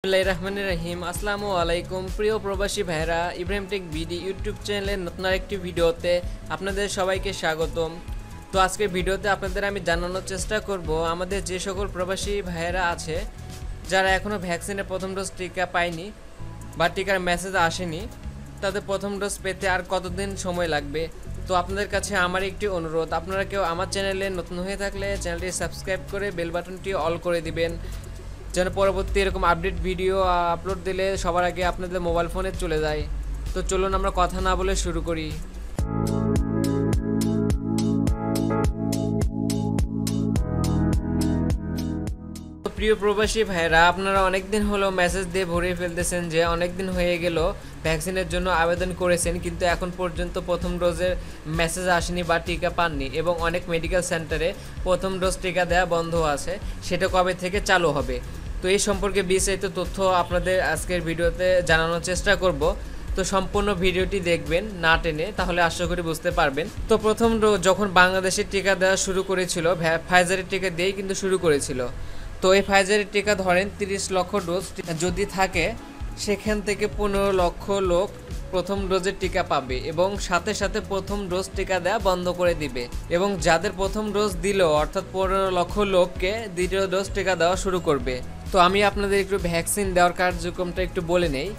বিসমিল্লাহিররহমানিররহিম। আসসালামু আলাইকুম প্রিয় প্রবাসী ভাইরা, ইব্রাহিম টেক বিডি ইউটিউব চ্যানেলের নতুন আরেকটি ভিডিওতে আপনাদের সবাইকে স্বাগতম। তো আজকের ভিডিওতে আপনাদের আমি জানানোর চেষ্টা করব আমাদের যে সকল প্রবাসী ভাইরা আছে যারা এখনও ভ্যাকসিনের প্রথম ডোজ টিকা পায়নি বা টিকার মেসেজ আসেনি, তাদের প্রথম ডোজ পেতে আর কতদিন সময় লাগবে। তো আপনাদের কাছে আমার একটি অনুরোধ, আপনারা কেউ আমার চ্যানেলে নতুন হয়ে থাকলে চ্যানেলটি সাবস্ক্রাইব করে বেল বাটনটি অল করে দিবেন, যেন পরবর্তী এরকম আপডেট ভিডিও আপলোড দিলে সবার আগে আপনাদের মোবাইল ফোনে চলে যায়। তো চলুন আমরা কথা না বলে শুরু করি। প্রিয় প্রবাসী ভাইরা, আপনারা অনেকদিন হলো মেসেজ দিয়ে ভরিয়ে ফেলতেছেন যে অনেকদিন হয়ে গেল ভ্যাকসিনের জন্য আবেদন করেছেন, কিন্তু এখন পর্যন্ত প্রথম ডোজের মেসেজ আসেনি বা টিকা পাননি, এবং অনেক মেডিকেল সেন্টারে প্রথম ডোজ টিকা দেওয়া বন্ধ আছে। সেটা কবে থেকে চালু হবে? তো এই সম্পর্কে বিস্তারিত তথ্য আপনাদের আজকের ভিডিওতে জানানোর চেষ্টা করব। তো সম্পূর্ণ ভিডিওটি দেখবেন না টেনে, তাহলে আশা করি বুঝতে পারবেন। তো প্রথম ডোজ যখন বাংলাদেশে টিকা দেওয়া শুরু করেছিল, ফাইজারের টিকা দিয়েই কিন্তু শুরু করেছিল। তো এই ফাইজারের টিকা ধরেন 30 লক্ষ ডোজ যদি থাকে, সেখান থেকে 15 লক্ষ লোক প্রথম ডোজের টিকা পাবে এবং সাথে সাথে প্রথম ডোজ টিকা দেওয়া বন্ধ করে দিবে, এবং যাদের প্রথম ডোজ দিল অর্থাৎ 15 লক্ষ লোককে দ্বিতীয় ডোজ টিকা দেওয়া শুরু করবে। তো আমি আপনাদের একটু ভ্যাকসিন দেওয়ার কার্যক্রমটা একটু বলে নেই।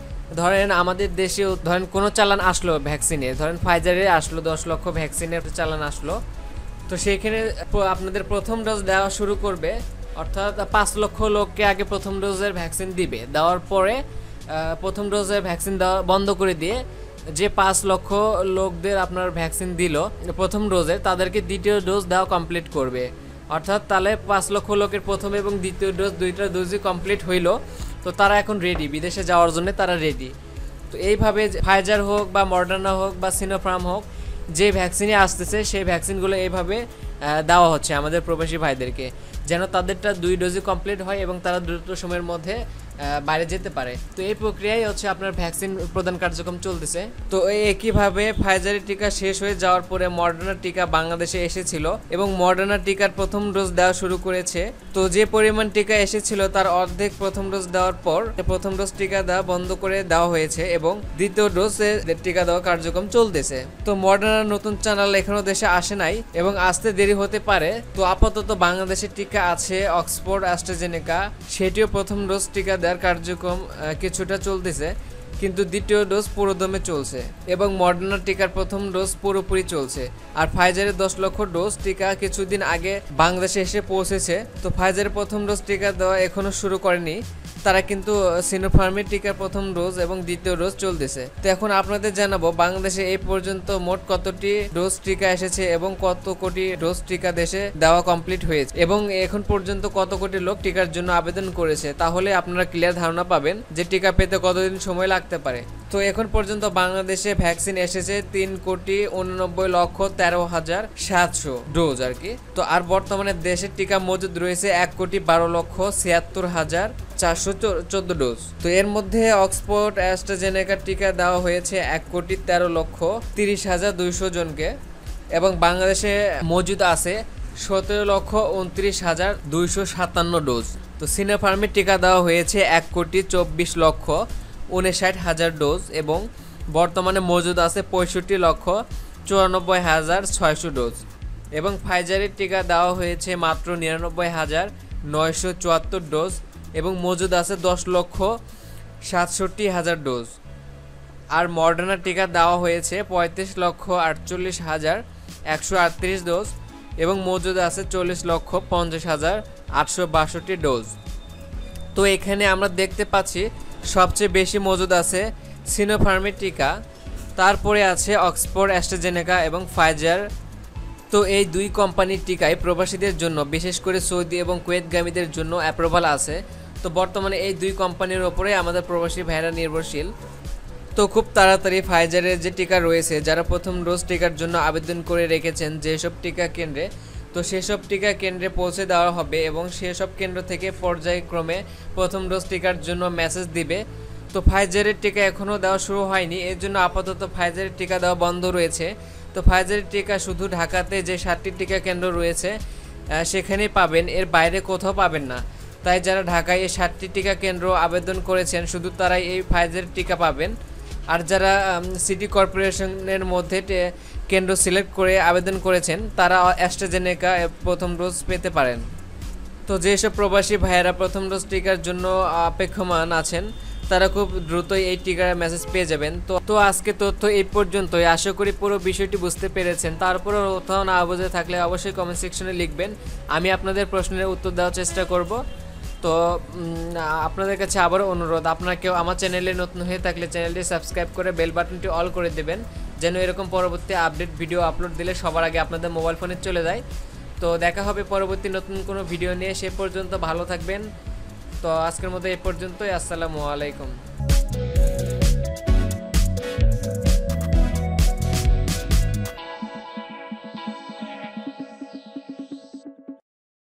ধরেন আমাদের দেশেও ধরেন কোনো চালান আসলো ভ্যাকসিনে, ধরেন ফাইজারে আসলো 10 লক্ষ ভ্যাকসিনের চালান আসলো, তো সেইখানে আপনাদের প্রথম ডোজ দেওয়া শুরু করবে, অর্থাৎ 5 লক্ষ লোককে আগে প্রথম ডোজের ভ্যাকসিন দিবে। দেওয়ার পরে প্রথম ডোজের ভ্যাকসিন দেওয়া বন্ধ করে দিয়ে যে 5 লক্ষ লোকদের আপনার ভ্যাকসিন দিল প্রথম ডোজের, তাদেরকে দ্বিতীয় ডোজ দেওয়া কমপ্লিট করবে। অর্থাৎ তাহলে 5 লক্ষ লোকের প্রথম এবং দ্বিতীয় ডোজ দুইটা ডোজই কমপ্লিট হইল। তো তারা এখন রেডি, বিদেশে যাওয়ার জন্য তারা রেডি। তো এইভাবে ফাইজার হোক বা মডার্না হোক বা সিনোফার্ম হোক, যে ভ্যাকসিনই আসতেছে সেই ভ্যাকসিনগুলো এইভাবে দেওয়া হচ্ছে আমাদের প্রবাসী ভাইদেরকে, যেন তাদেরটা 2 ডোজই কমপ্লিট হয় এবং তারা দ্রুত সময়ের মধ্যে বাইরে যেতে পারে। তো এই প্রক্রিয়ায় হচ্ছে আপনার ভ্যাকসিন প্রদান কার্যক্রম চলতেছে। তো একইভাবে ফাইজারের টিকা শেষ হয়ে যাওয়ার পরে মডার্না টিকা বাংলাদেশে এসেছিল এবং মডার্না টিকার প্রথম ডোজ দেওয়া শুরু করেছে। তো যে পরিমাণ টিকা এসেছিল তার অর্ধেক প্রথম ডোজ দেওয়ার পর প্রথম ডোজ টিকা দেওয়া বন্ধ করে দেওয়া হয়েছে এবং দ্বিতীয় ডোজে টিকা দেওয়া কার্যক্রম চলতেছে। তো মডার্নার নতুন চ্যানেল এখনো দেশে আসে নাই এবং আসতে দেরি হতে পারে। তো আপাতত বাংলাদেশের টিকা আছে অক্সফোর্ড অ্যাস্ট্রাজেনেকা, সেটিও প্রথম ডোজ টিকা দেওয়ার কার্যক্রম কিছুটা চলতেছে, কিন্তু দ্বিতীয় ডোজ পুরোদমে চলছে এবং মডার্না টিকার প্রথম ডোজ পুরোপুরি চলছে। আর ফাইজারের 10 লক্ষ ডোজ টিকা কিছুদিন আগে বাংলাদেশে এসে পৌঁছেছে। তো ফাইজারের প্রথম ডোজ টিকা দেওয়া এখনো শুরু করেনি, তারা কিন্তু সিনোফার্মের টিকার প্রথম ডোজ এবং দ্বিতীয় ডোজ চলতেছে। তো এখন আপনাদের জানাবো বাংলাদেশে এই পর্যন্ত মোট কতটি ডোজ টিকা এসেছে এবং কত কোটি ডোজ টিকা দেশে দেওয়া কমপ্লিট হয়েছে, এবং এখন পর্যন্ত কত কোটি লোক টিকার জন্য আবেদন করেছে। তাহলে আপনারা ক্লিয়ার ধারণা পাবেন যে টিকা পেতে কতদিন সময় লাগতে পারে। তো এখন পর্যন্ত বাংলাদেশে ভ্যাকসিন এসেছে 3,89,13,700 ডোজ আর কি। তো আর বর্তমানে দেশের টিকা মজুদ রয়েছে 1,72,76,414 ডোজ। তো এর মধ্যে অক্সফোর্ড অ্যাস্ট্রাজেনেকার টিকা দেওয়া হয়েছে 1,13,30,200 জনকে, এবং বাংলাদেশে মজুদ আছে 17,29,257 ডোজ। তো সিনোফার্মের টিকা দেওয়া হয়েছে 1,24,59,000 ডোজ এবং বর্তমানে মজুদ আছে 65,94,600 ডোজ, এবং ফাইজারের টিকা দেওয়া হয়েছে মাত্র 99,974 ডোজ এবং মজুদ আছে 10,67,000 ডোজ। আর মডার্না টিকা দেওয়া হয়েছে 35,48,138 ডোজ এবং মজুদ আছে 40,50,862 ডোজ। তো এখানে আমরা দেখতে পাচ্ছি সবচেয়ে বেশি মজুদ আছে সিনোফার্মের টিকা, তারপরে আছে অক্সফোর্ড অ্যাস্ট্রাজেনেকা এবং ফাইজার। তো এই দুই কোম্পানির টিকায় প্রবাসীদের জন্য, বিশেষ করে সৌদি এবং কুয়েতগামীদের জন্য অ্যাপ্রুভাল আছে। তো বর্তমানে এই দুই কোম্পানির ওপরে আমাদের প্রবাসী ভাইরা নির্ভরশীল। তো খুব তাড়াতাড়ি ফাইজারের যে টিকা রয়েছে, যারা প্রথম ডোজ টিকার জন্য আবেদন করে রেখেছেন যেসব টিকা কেন্দ্রে, তো সেসব টিকা কেন্দ্রে পৌঁছে দেওয়া হবে এবং সেসব কেন্দ্র থেকে পর্যায়ক্রমে প্রথম ডোজ টিকার জন্য মেসেজ দিবে। তো ফাইজারের টিকা এখনও দেওয়া শুরু হয়নি, এর জন্য আপাতত ফাইজারের টিকা দেওয়া বন্ধ রয়েছে। তো ফাইজারের টিকা শুধু ঢাকাতে যে 7টি টিকা কেন্দ্র রয়েছে সেখানেই পাবেন, এর বাইরে কোথাও পাবেন না। তাই যারা ঢাকায় এই 7টি টিকা কেন্দ্র আবেদন করেছেন শুধু তারাই এই ফাইজার টিকা পাবেন। আর যারা সিটি কর্পোরেশনের মধ্যে কেন্দ্র সিলেক্ট করে আবেদন করেছেন তারা অ্যাস্ট্রাজেনেকা প্রথম ডোজ পেতে পারেন। তো যেসব প্রবাসী ভাইয়েরা প্রথম ডোজ টিকার জন্য অপেক্ষমান আছেন তারা খুব দ্রুতই এই টিকার মেসেজ পেয়ে যাবেন। তো আজকে তথ্য এই পর্যন্তই। আশা করি পুরো বিষয়টি বুঝতে পেরেছেন। তারপরেও কোথাও না বুঝে থাকলে অবশ্যই কমেন্ট সেকশনে লিখবেন, আমি আপনাদের প্রশ্নের উত্তর দেওয়ার চেষ্টা করব। তো আপনাদের কাছে আবারও অনুরোধ, আপনারা কেউ আমার চ্যানেলে নতুন হয়ে থাকলে চ্যানেলটি সাবস্ক্রাইব করে বেল বাটনটি অল করে দেবেন, যেন এরকম পরবর্তী আপডেট ভিডিও আপলোড দিলে সবার আগে আপনাদের মোবাইল ফোনে চলে যায়। তো দেখা হবে পরবর্তী নতুন কোনো ভিডিও নিয়ে, সে পর্যন্ত ভালো থাকবেন। তো আজকের মতো এই পর্যন্তই। আসসালামু আলাইকুম।